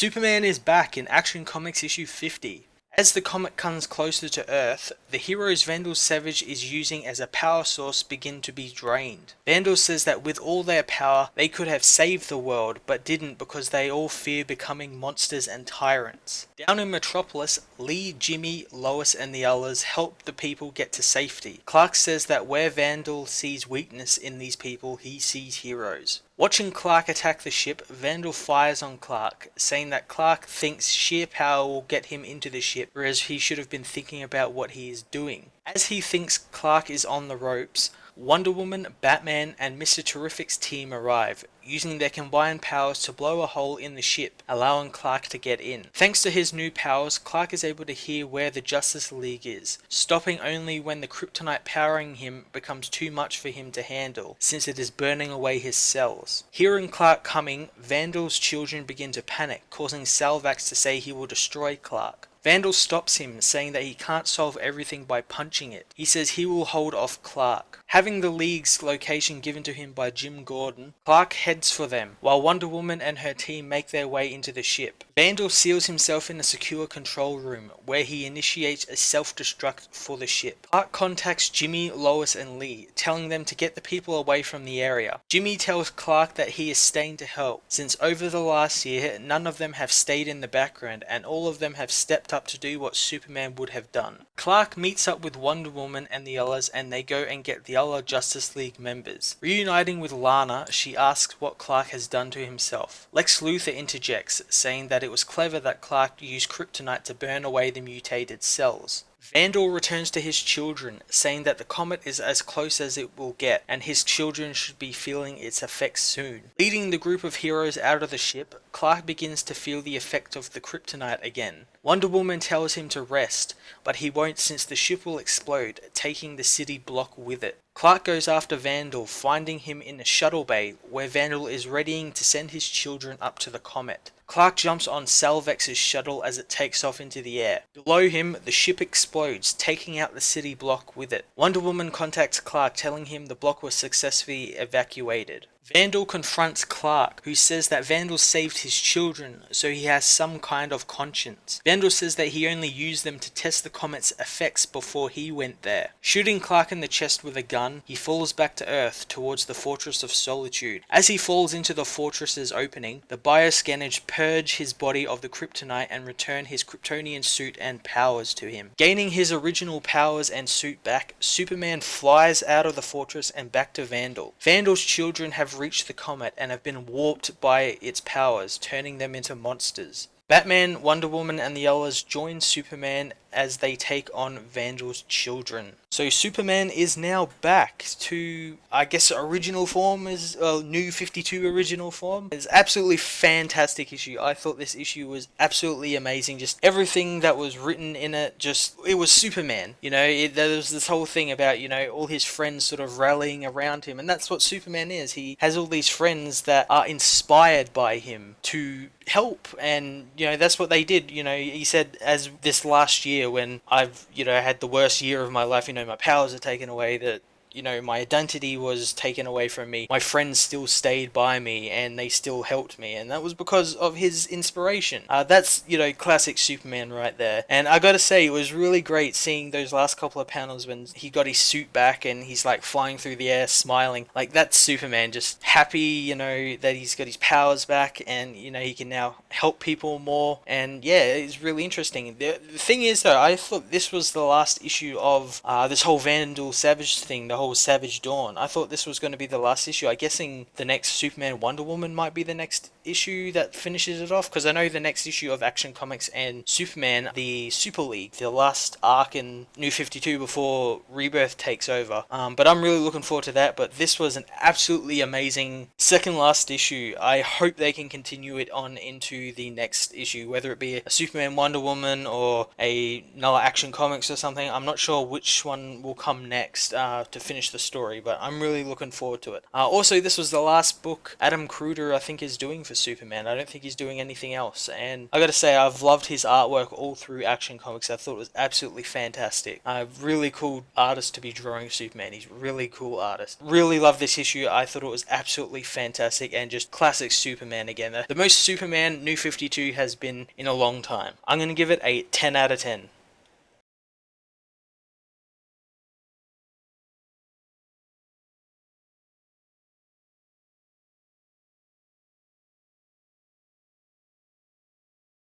Superman is back in Action Comics issue 50. As the comet comes closer to Earth, the heroes Vandal Savage is using as a power source begin to be drained. Vandal says that with all their power, they could have saved the world, but didn't because they all fear becoming monsters and tyrants. Down in Metropolis, Lee, Jimmy, Lois and the others help the people get to safety. Clark says that where Vandal sees weakness in these people, he sees heroes. Watching Clark attack the ship, Vandal fires on Clark, saying that Clark thinks sheer power will get him into the ship, whereas he should have been thinking about what he is doing. As he thinks Clark is on the ropes, Wonder Woman, Batman, and Mr. Terrific's team arrive, using their combined powers to blow a hole in the ship, allowing Clark to get in. Thanks to his new powers, Clark is able to hear where the Justice League is, stopping only when the kryptonite powering him becomes too much for him to handle, since it is burning away his cells. Hearing Clark coming, Vandal's children begin to panic, causing Salvax to say he will destroy Clark. Vandal stops him, saying that he can't solve everything by punching it. He says he will hold off Clark. Having the League's location given to him by Jim Gordon, Clark heads for them, while Wonder Woman and her team make their way into the ship. Vandal seals himself in a secure control room, where he initiates a self-destruct for the ship. Clark contacts Jimmy, Lois and Lee, telling them to get the people away from the area. Jimmy tells Clark that he is staying to help, since over the last year, none of them have stayed in the background and all of them have stepped up to do what Superman would have done. Clark meets up with Wonder Woman and the others and they go and get the other Justice League members. Reuniting with Lana, she asks what Clark has done to himself. Lex Luthor interjects, saying that it was clever that Clark used kryptonite to burn away the mutated cells. Vandal returns to his children, saying that the comet is as close as it will get, and his children should be feeling its effects soon. Leading the group of heroes out of the ship, Clark begins to feel the effect of the kryptonite again. Wonder Woman tells him to rest, but he won't since the ship will explode, taking the city block with it. Clark goes after Vandal, finding him in a shuttle bay, where Vandal is readying to send his children up to the comet. Clark jumps on Salvax's shuttle as it takes off into the air. Below him, the ship explodes, taking out the city block with it. Wonder Woman contacts Clark, telling him the block was successfully evacuated. Vandal confronts Clark, who says that Vandal saved his children, so he has some kind of conscience. Vandal says that he only used them to test the comet's effects before he went there. Shooting Clark in the chest with a gun, he falls back to Earth towards the Fortress of Solitude. As he falls into the fortress's opening, the bioscanners purge his body of the kryptonite and return his Kryptonian suit and powers to him. Gaining his original powers and suit back, Superman flies out of the fortress and back to Vandal. Vandal's children have reached the comet and have been warped by its powers, turning them into monsters. Batman, Wonder Woman and the others join Superman as they take on Vandal's children. So Superman is now back to, I guess, original form, is New 52 original form. It's absolutely fantastic issue. I thought this issue was absolutely amazing. Just everything that was written in it, it was Superman. You know, there was this whole thing about, you know, all his friends sort of rallying around him, and that's what Superman is. He has all these friends that are inspired by him to help, and you know that's what they did. You know, he said, as this last year when I've, you know, had the worst year of my life, you know, my powers are taken away, that, you know, my identity was taken away from me, my friends still stayed by me and they still helped me, and that was because of his inspiration. That's, you know, classic Superman right there. And I gotta say, it was really great seeing those last couple of panels when he got his suit back and he's like flying through the air smiling. Like, that's Superman, just happy, you know, that he's got his powers back and, you know, he can now help people more. And yeah, it's really interesting. The thing is though, I thought this was the last issue of this whole Vandal Savage thing, the whole Savage Dawn. I thought this was going to be the last issue. I'm guessing the next Superman Wonder Woman might be the next issue that finishes it off, because I know the next issue of Action Comics and Superman, the Super League, the last arc in New 52 before Rebirth takes over. But I'm really looking forward to that. But this was an absolutely amazing second last issue. I hope they can continue it on into the next issue, whether it be a Superman Wonder Woman or another Action Comics or something. I'm not sure which one will come next to finish finish the story, but I'm really looking forward to it. Also, this was the last book Adam Cruder, I think, is doing for Superman. I don't think he's doing anything else, and I gotta say, I've loved his artwork all through Action Comics. I thought it was absolutely fantastic. Really cool artist to be drawing Superman. He's a really cool artist. Really love this issue. I thought it was absolutely fantastic and just classic Superman again. The most Superman New 52 has been in a long time. I'm gonna give it a 10 out of 10.